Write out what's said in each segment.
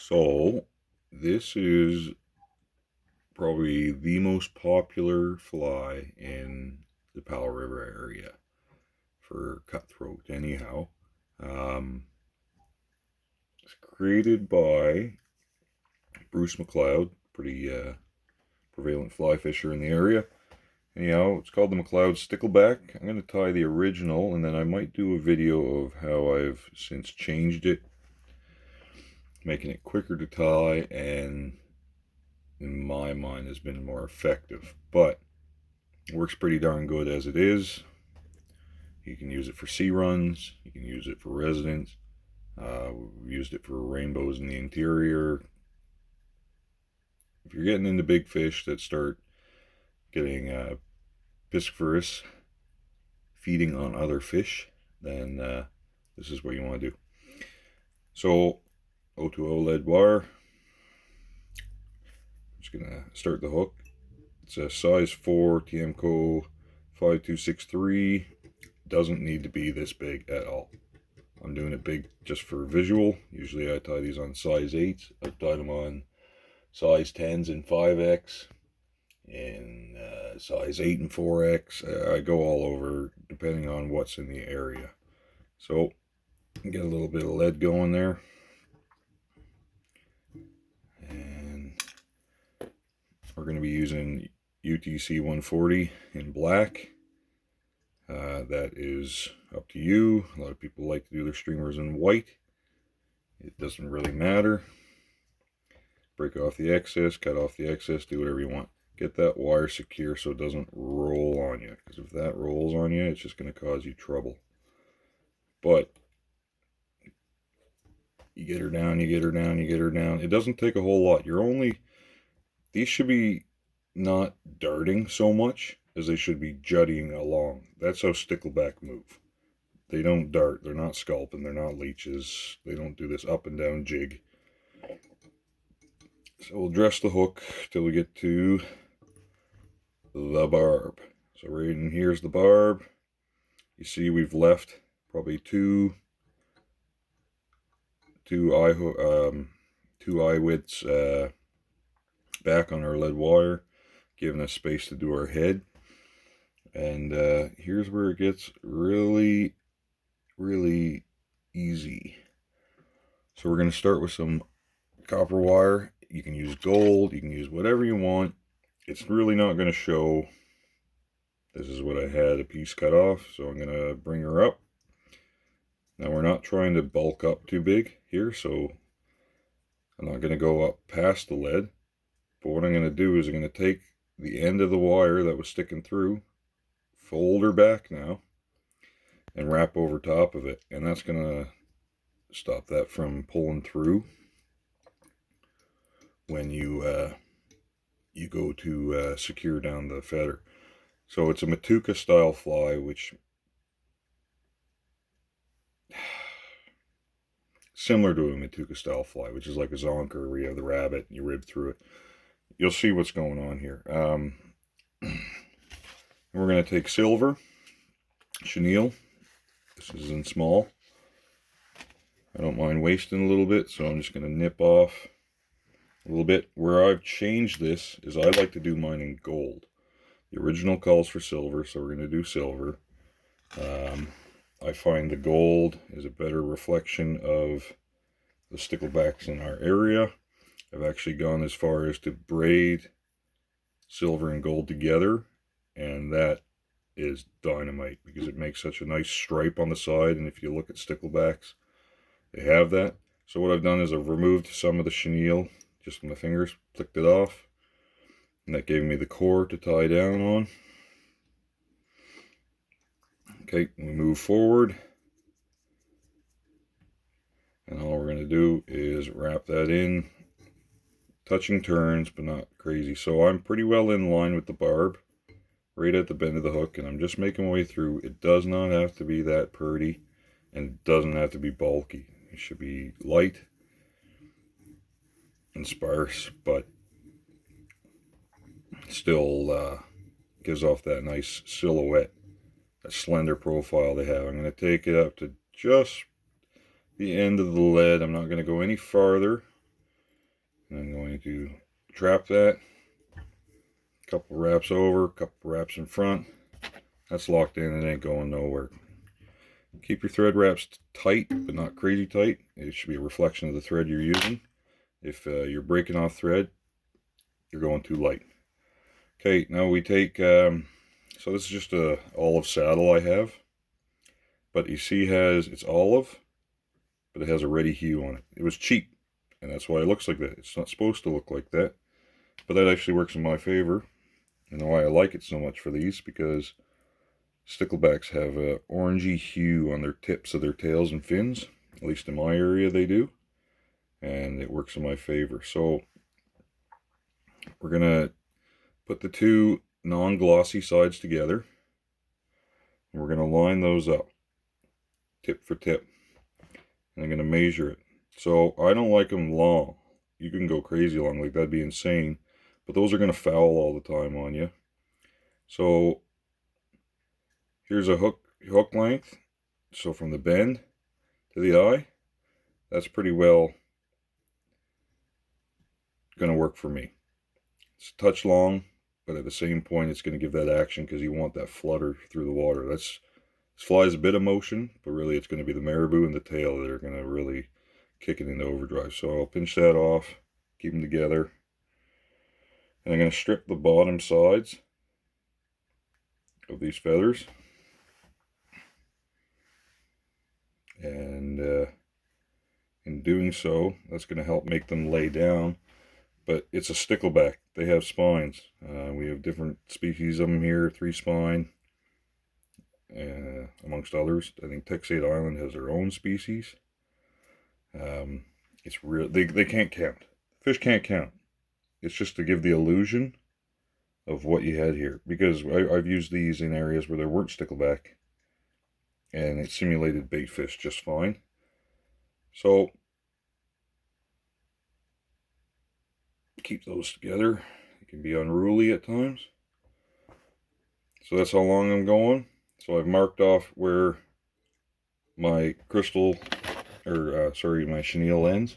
So, this is probably the most popular fly in the Powell River area for cutthroat, anyhow. Um, it's created by Bruce Mcleod, pretty prevalent fly fisher in the area. Anyhow, it's called the Mcleod Stickleback. I'm going to tie the original, and then I might do a video of how I've since changed it, making it quicker to tie, and in my mind has been more effective. But it works pretty darn good as it is. You can use it for sea runs. You can use it for residents. We've used it for rainbows in the interior. If you're getting into big fish that start getting piscivorous, feeding on other fish, then this is what you want to do. So, O2O lead wire. I'm just going to start the hook. It's a size 4 TMCO 5263. Doesn't need to be this big at all. I'm doing it big just for visual. Usually I tie these on size 8s. I've tied them on size 10s and 5X and size 8 and 4X. I go all over depending on what's in the area. So get a little bit of lead going there. And we're going to be using UTC 140 in black. That is up to you. A lot of people like to do their streamers in white. It doesn't really matter. Break off the excess, cut off the excess, do whatever you want. Get that wire secure so it doesn't roll on you, because if that rolls on you, it's just going to cause you trouble. But you get her down, you get her down, you get her down. It doesn't take a whole lot. These should be not darting so much as they should be jutting along. That's how stickleback move. They don't dart, they're not sculpin, they're not leeches. They don't do this up and down jig. So we'll dress the hook till we get to the barb. So right in here's the barb. You see we've left probably two eye widths back on our lead wire, giving us space to do our head. And here's where it gets really, really easy. So we're going to start with some copper wire. You can use gold, you can use whatever you want. It's really not going to show. This is what I had a piece cut off, so I'm going to bring her up. Now we're not trying to bulk up too big here, so I'm not going to go up past the lead. But what I'm going to do is I'm going to take the end of the wire that was sticking through, fold her back now, and wrap over top of it. And that's going to stop that from pulling through when you go to secure down the feather. So it's a Matuka style fly, which similar to a Matuka style fly, which is like a zonker where you have the rabbit and you rib through it. You'll see what's going on here. We're going to take silver chenille. This is in small. I don't mind wasting a little bit, so I'm just going to nip off a little bit. Where I've changed this is I like to do mine in gold. The original calls for silver, so we're going to do silver. I find the gold is a better reflection of the sticklebacks in our area. I've actually gone as far as to braid silver and gold together, and that is dynamite because it makes such a nice stripe on the side. And if you look at sticklebacks, they have that. So what I've done is I've removed some of the chenille just with my fingers, flicked it off, and that gave me the core to tie down on. Okay, we move forward, and all we're going to do is wrap that in, touching turns but not crazy. So I'm pretty well in line with the barb, right at the bend of the hook, and I'm just making my way through. It does not have to be that purdy, and it doesn't have to be bulky. It should be light and sparse, but still gives off that nice silhouette, that slender profile they have. I'm going to take it up to just the end of the lead. I'm not going to go any farther I'm going to trap that. A couple wraps over, a couple wraps in front. That's locked in, it ain't going nowhere. Keep your thread wraps tight, but not crazy tight. It should be a reflection of the thread you're using. If you're breaking off thread, you're going too light. Okay, now we take, so this is just a olive saddle I have. But you see it's olive, but it has a reddy hue on it. It was cheap, and that's why it looks like that. It's not supposed to look like that. But that actually works in my favor. And why I like it so much for these, because sticklebacks have a orangey hue on their tips of their tails and fins. At least in my area they do. And it works in my favor. So we're going to put the two non-glossy sides together. And we're going to line those up, tip for tip. And I'm going to measure it. So I don't like them long. You can go crazy long, like that'd be insane. But those are going to foul all the time on you. So here's a hook length. So from the bend to the eye, that's pretty well going to work for me. It's a touch long, but at the same point it's going to give that action because you want that flutter through the water. This fly is a bit of motion, but really it's going to be the marabou and the tail that are going to really kick it into overdrive. So I'll pinch that off, keep them together. And I'm going to strip the bottom sides of these feathers. And in doing so, that's going to help make them lay down. But it's a stickleback. They have spines. We have different species of them here, 3-spine, amongst others. I think Texade Island has their own species. It's real. They can't count. Fish can't count. It's just to give the illusion of what you had here. Because I've used these in areas where there weren't stickleback, and it simulated bait fish just fine. So keep those together. It can be unruly at times. So that's how long I'm going. So I've marked off where my crystal, my chenille ends.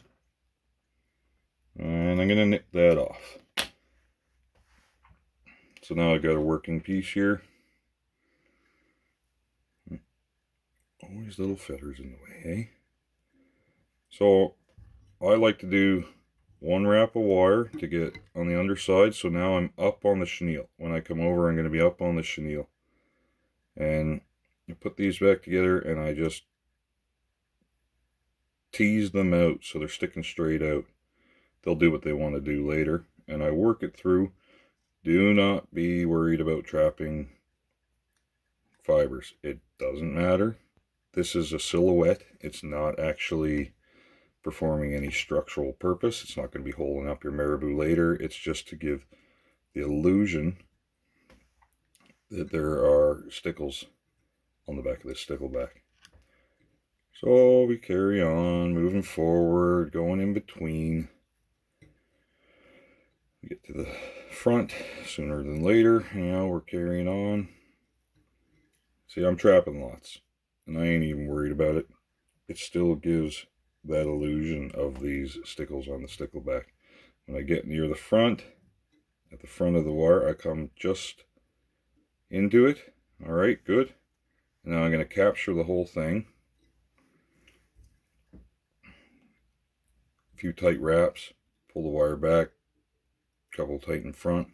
And I'm going to nip that off. So now I've got a working piece here. Always little feathers in the way, eh? So I like to do one wrap of wire to get on the underside. So now I'm up on the chenille. When I come over, I'm going to be up on the chenille. And I put these back together and I just tease them out so they're sticking straight out. They'll do what they want to do later. And I work it through. Do not be worried about trapping fibers. It doesn't matter. This is a silhouette. It's not actually performing any structural purpose. It's not going to be holding up your marabou later. It's just to give the illusion that there are stickles on the back of this stickleback. So we carry on, moving forward, going in between. We get to the front sooner than later. Now we're carrying on. See, I'm trapping lots, and I ain't even worried about it. It still gives that illusion of these stickles on the stickleback. When I get near the front, at the front of the wire, I come just into it. All right, good. And now I'm going to capture the whole thing. A few tight wraps, pull the wire back, couple tight in front.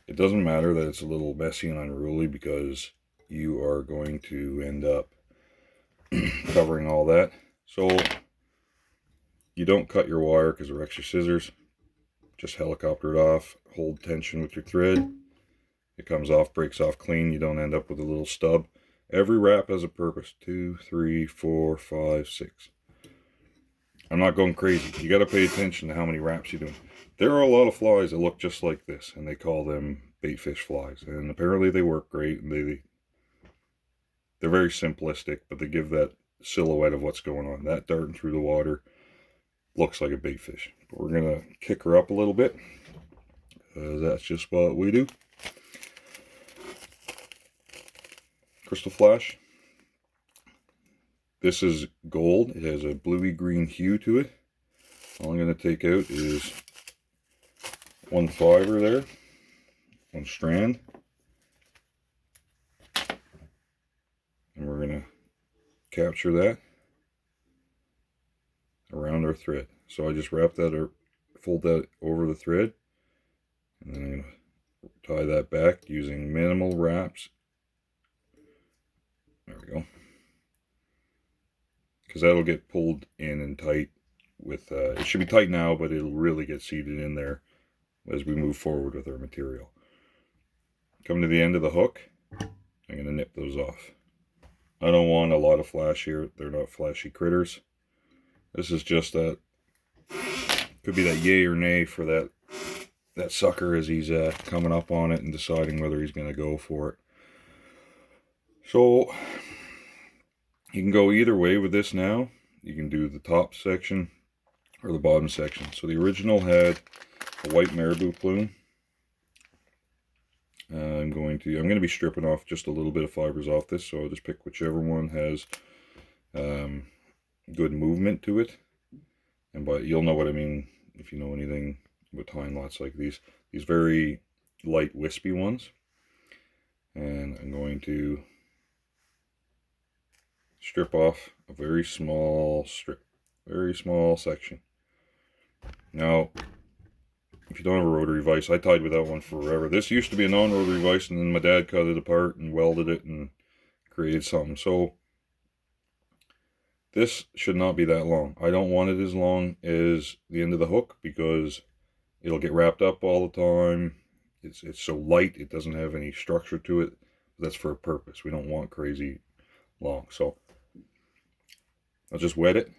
It doesn't matter that it's a little messy and unruly because you are going to end up covering all that. So you don't cut your wire because they're extra scissors. Just helicopter it off, hold tension with your thread. It comes off, breaks off clean. You don't end up with a little stub. Every wrap has a purpose. 2, 3, 4, 5, 6. I'm not going crazy. You got to pay attention to how many wraps you're doing. There are a lot of flies that look just like this, and they call them bait fish flies. And apparently they work great, and they're very simplistic, but they give that silhouette of what's going on. That darting through the water looks like a bait fish. But we're going to kick her up a little bit, because that's just what we do. Crystal flash. This is gold. It has a bluey green hue to it. All I'm going to take out is one fiber there, one strand, and we're going to capture that around our thread. So I just wrap that or fold that over the thread, and then I'm going to tie that back using minimal wraps. There we go. Because that'll get pulled in and tight with, it should be tight now, but it'll really get seated in there as we move forward with our material. Come to the end of the hook, I'm going to nip those off. I don't want a lot of flash here. They're not flashy critters. This is just that, could be that yay or nay for that sucker as he's coming up on it and deciding whether he's going to go for it. So you can go either way with this now. You can do the top section or the bottom section. So the original had a white marabou plume. I'm going to be stripping off just a little bit of fibers off this, so I'll just pick whichever one has good movement to it. But you'll know what I mean if you know anything about tying lots like these very light wispy ones. And I'm going to strip off a very small section. Now, if you don't have a rotary vise, I tied with that one forever. This used to be a non-rotary vise, and then my dad cut it apart and welded it and created something. So this should not be that long. I don't want it as long as the end of the hook because it'll get wrapped up all the time. It's so light, it doesn't have any structure to it. That's for a purpose. We don't want crazy long. So I'll just wet it.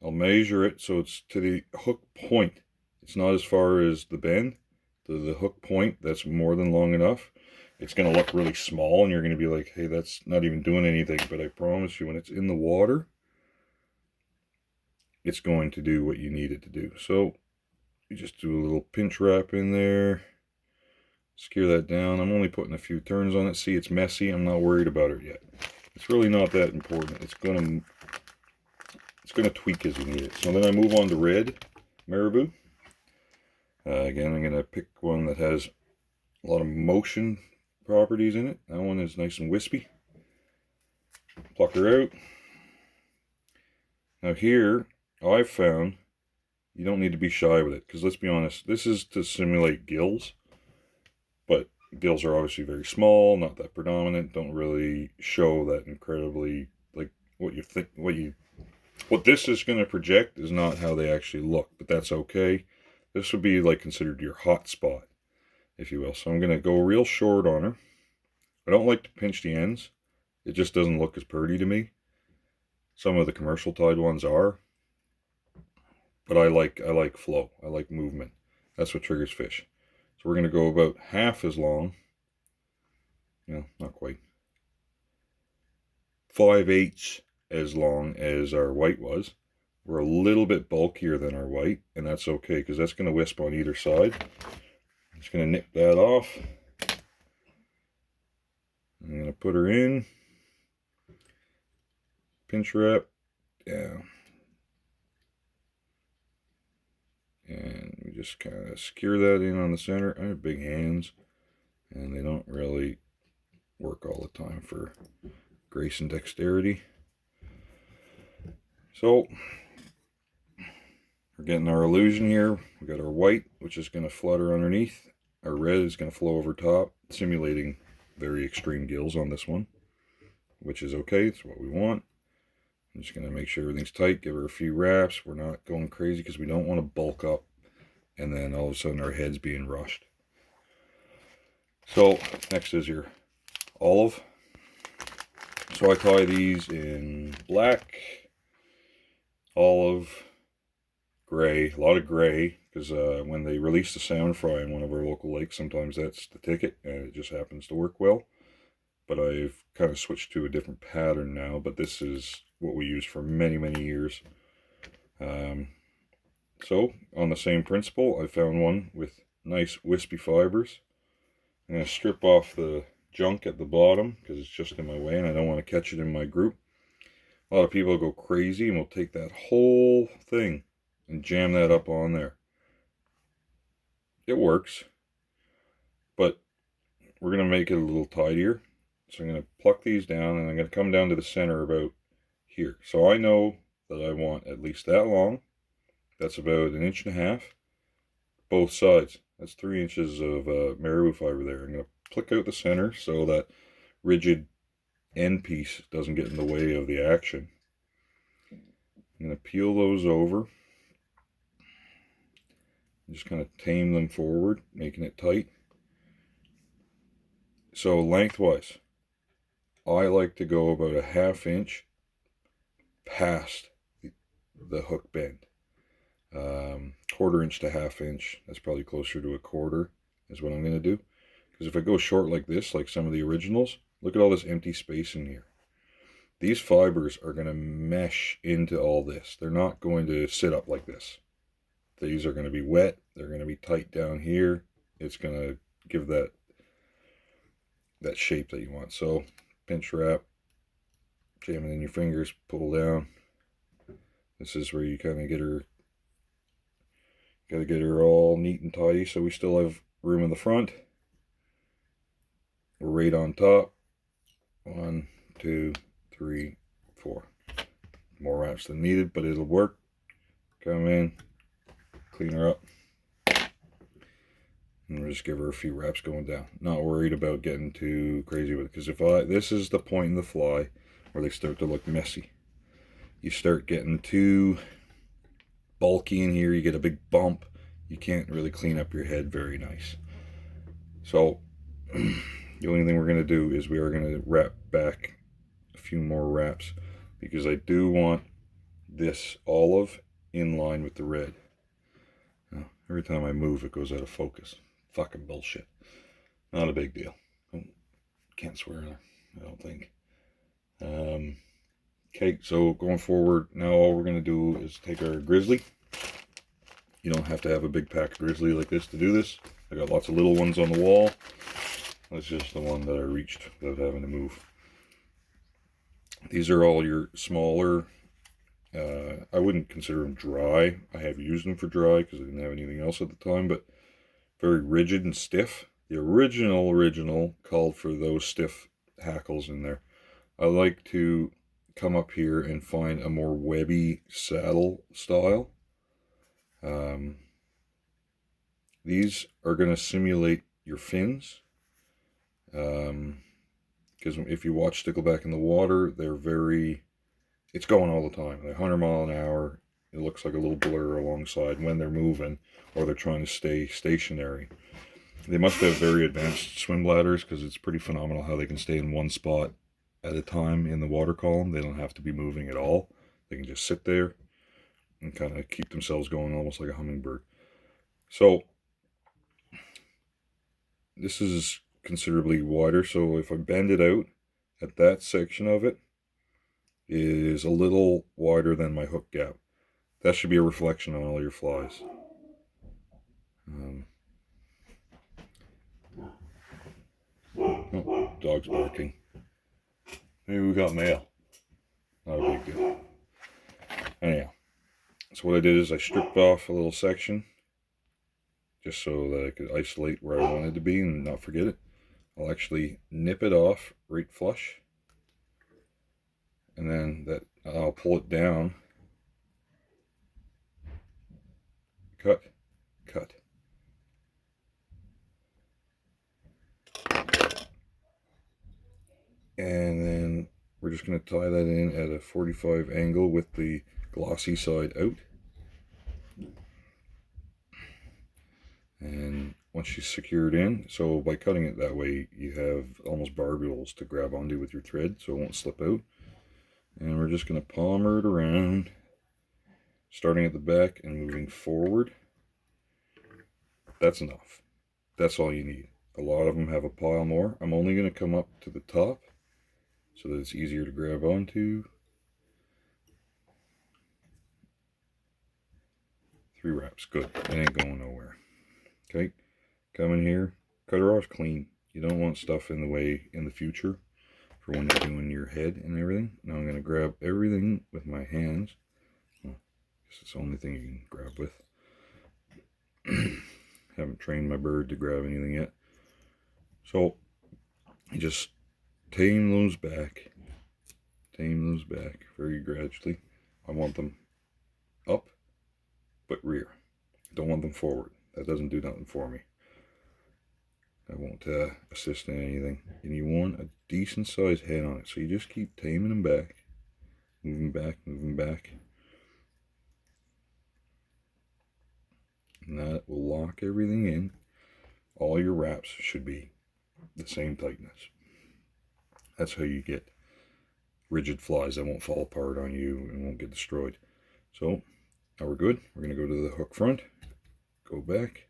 I'll measure it so it's to the hook point. It's not as far as the bend. To the hook point, that's more than long enough. It's going to look really small and you're going to be like, hey, that's not even doing anything. But I promise you, when it's in the water, it's going to do what you need it to do. So you just do a little pinch wrap in there. Secure that down. I'm only putting a few turns on it. See, it's messy. I'm not worried about it yet. It's really not that important. It's going to tweak as you need it. So then I move on to red marabou. Again, I'm going to pick one that has a lot of motion properties in it. That one is nice and wispy. Pluck her out. Now here, I've found you don't need to be shy with it, because let's be honest, this is to simulate gills, but gills are obviously very small, not that predominant, don't really show that incredibly, like what this is going to project is not how they actually look, but that's okay. This would be like considered your hot spot, if you will. So I'm going to go real short on her. I don't like to pinch the ends. It just doesn't look as pretty to me. Some of the commercial tied ones are. But I like flow. I like movement. That's what triggers fish. So we're going to go about half as long. Not quite. 5/8 as long as our white was. We're a little bit bulkier than our white, and that's okay because that's going to wisp on either side. I'm just going to nip that off. I'm going to put her in. Pinch wrap down. And we just kind of secure that in on the center. I have big hands, and they don't really work all the time for grace and dexterity. So we're getting our illusion here. We got our white, which is going to flutter underneath. Our red is going to flow over top, simulating very extreme gills on this one, which is okay. It's what we want. I'm just going to make sure everything's tight, give her a few wraps. We're not going crazy because we don't want to bulk up and then all of a sudden our head's being rushed. So next is your olive. So I tie these in black, olive, gray, a lot of gray, because when they release the salmon fry in one of our local lakes, sometimes that's the ticket and it just happens to work well. But I've kind of switched to a different pattern now, but this is what we use for many, many years. So on the same principle, I found one with nice wispy fibers. I'm going to strip off the junk at the bottom because it's just in my way and I don't want to catch it in my group. A lot of people go crazy and will take that whole thing and jam that up on there. it works, but we're going to make it a little tidier. So I'm going to pluck these down, and I'm going to come down to the center about here. So I know that I want at least that long. That's about 1.5 inches, both sides. That's 3 inches of marabou fiber there. I'm going to pluck out the center so that rigid end piece doesn't get in the way of the action. I'm going to peel those over. Just kind of tame them forward, making it tight. So lengthwise, I like to go about 1/2 inch past the hook bend. 1/4 inch to 1/2 inch, that's probably closer to 1/4 is what I'm going to do. Because if I go short like this, like some of the originals, look at all this empty space in here. These fibers are going to mesh into all this. They're not going to sit up like this. These are going to be wet. They're going to be tight down here. It's going to give that shape that you want. So pinch wrap, jam it in your fingers, pull down. This is where you kind of get her, got to get her all neat and tidy so we still have room in the front. We're right on top. 1, 2, 3, 4. More wraps than needed, but it'll work. Come in, clean her up, and we'll just give her a few wraps going down. Not worried about getting too crazy with it, because this is the point in the fly where they start to look messy. You start getting too bulky in here, you get a big bump, you can't really clean up your head very nice. So the only thing we're going to do is we are going to wrap back a few more wraps, because I do want this olive in line with the red. Now, every time I move it goes out of focus. Fucking bullshit. Not a big deal. Can't swear there, I don't think. Okay, so going forward, now all we're going to do is take our grizzly. You don't have to have a big pack of grizzly like this to do this. I got lots of little ones on the wall. That's just the one that I reached without having to move. These are all your smaller, I wouldn't consider them dry. I have used them for dry because I didn't have anything else at the time, but very rigid and stiff. The original called for those stiff hackles in there. I like to come up here and find a more webby saddle style. These are going to simulate your fins. Because if you watch Stickleback in the water, it's going all the time. They're 100 mile an hour. It looks like a little blur alongside when they're moving or they're trying to stay stationary. They must have very advanced swim bladders, because it's pretty phenomenal how they can stay in one spot at a time in the water column. They don't have to be moving at all. They can just sit there and kind of keep themselves going almost like a hummingbird. So this is considerably wider, so if I bend it out at that section of it is a little wider than my hook gap. That should be a reflection on all your flies. Oh, dog's barking. Maybe we got mail. Not a big deal. Anyhow, so what I did is I stripped off a little section just so that I could isolate where I wanted to be and not forget it. I'll actually nip it off right flush, and then I'll pull it down, cut, and then we're just going to tie that in at a 45 angle with the glossy side out. And once she's secured in, so by cutting it that way, you have almost barbels to grab onto with your thread so it won't slip out. And we're just going to palmer it around, starting at the back and moving forward. That's enough. That's all you need. A lot of them have a pile more. I'm only going to come up to the top so that it's easier to grab onto. 3 wraps, good. It ain't going nowhere. Okay, come in here, cut her off clean. You don't want stuff in the way in the future for when you're doing your head and everything. Now I'm going to grab everything with my hands. Well, I guess it's the only thing you can grab with. Haven't trained my bird to grab anything yet. So I just tame those back very gradually. I want them up, but rear. I don't want them forward. That doesn't do nothing for me. I won't assist in anything. And you want a decent sized head on it. So you just keep taming them back. Moving back. And that will lock everything in. All your wraps should be the same tightness. That's how you get rigid flies that won't fall apart on you and won't get destroyed. So now we're good. We're going to go to the hook front, go back,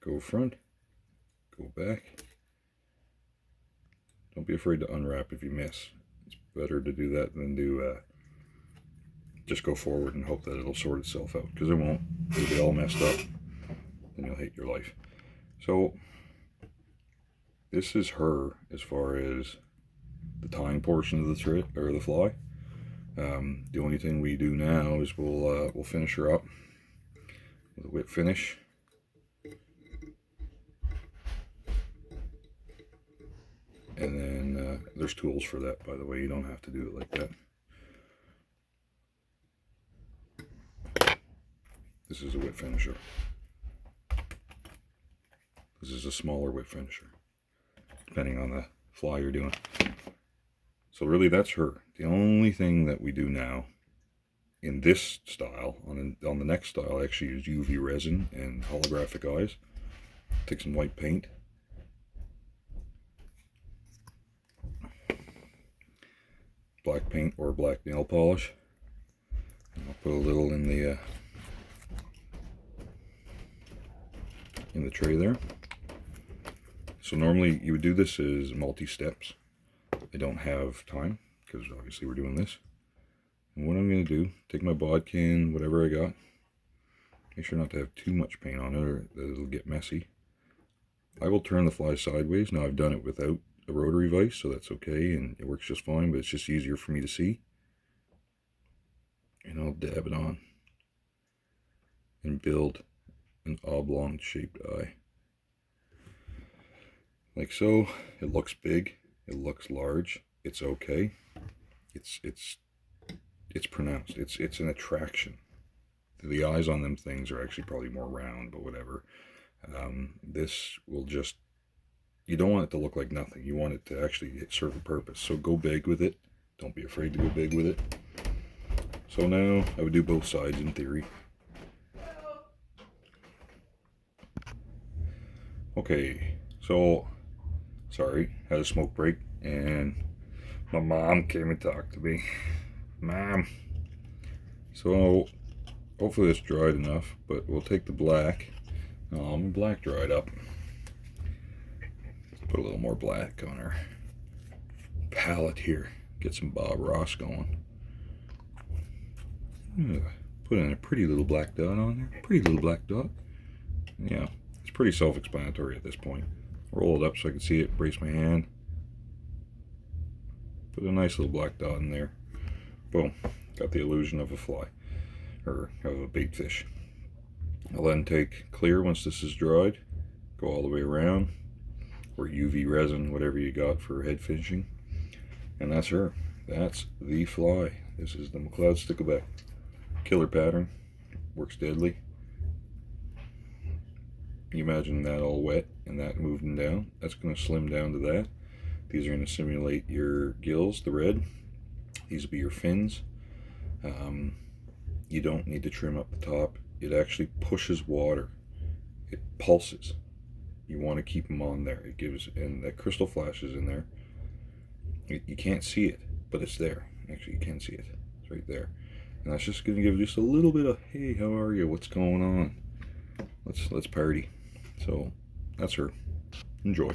go front, go back. Don't be afraid to unwrap if you miss. It's better to do that than do just go forward and hope that it'll sort itself out, because it won't. It'll be all messed up and you'll hate your life. So this is her as far as the tying portion of the thread or the fly. The only thing we do now is we'll finish her up with a whip finish. And then there's tools for that, by the way. You don't have to do it like that. This is a whip finisher. This is a smaller whip finisher, depending on the fly you're doing. So really that's her. The only thing that we do now in this style, on the next style, I actually use UV resin and holographic eyes. Take some white paint. Black paint or black nail polish. And I'll put a little in the tray there. So normally you would do this as multi-steps. I don't have time because obviously we're doing this. And what I'm going to do, take my bodkin, whatever I got, make sure not to have too much paint on it or that it'll get messy. I will turn the fly sideways. Now I've done it without a rotary vise, so that's okay and it works just fine, but it's just easier for me to see. And I'll dab it on and build an oblong shaped eye. Like so. It looks big. It looks large. It's okay. It's pronounced. It's an attraction. The eyes on them things are actually probably more round, but whatever. This will just, you don't want it to look like nothing. You want it to actually serve a purpose. So go big with it. Don't be afraid to go big with it. So now I would do both sides in theory. Okay, so sorry, had a smoke break and my mom came and talked to me. Mom. So hopefully it's dried enough, but we'll take the black. Black dried up. Let's put a little more black on our palette here. Get some Bob Ross going. Put in a pretty little black dot on there. Pretty little black dot. Yeah, it's pretty self-explanatory at this point. Roll it up so I can see it, brace my hand. Put a nice little black dot in there. Boom. Got the illusion of a fly. Or of a bait fish. I'll then take clear once this is dried. Go all the way around. Or UV resin, whatever you got for head finishing. And that's her. That's the fly. This is the Mcleod Stickleback. Killer pattern. Works deadly. You imagine that all wet and that moving down. That's going to slim down to that. These are going to simulate your gills, the red. These will be your fins. You don't need to trim up the top. It actually pushes water. It pulses. You want to keep them on there. It gives, and that crystal flash is in there. You can't see it, but it's there. Actually, you can see it. It's right there. And that's just going to give just a little bit of, hey, how are you? What's going on? Let's party. So that's her. Enjoy.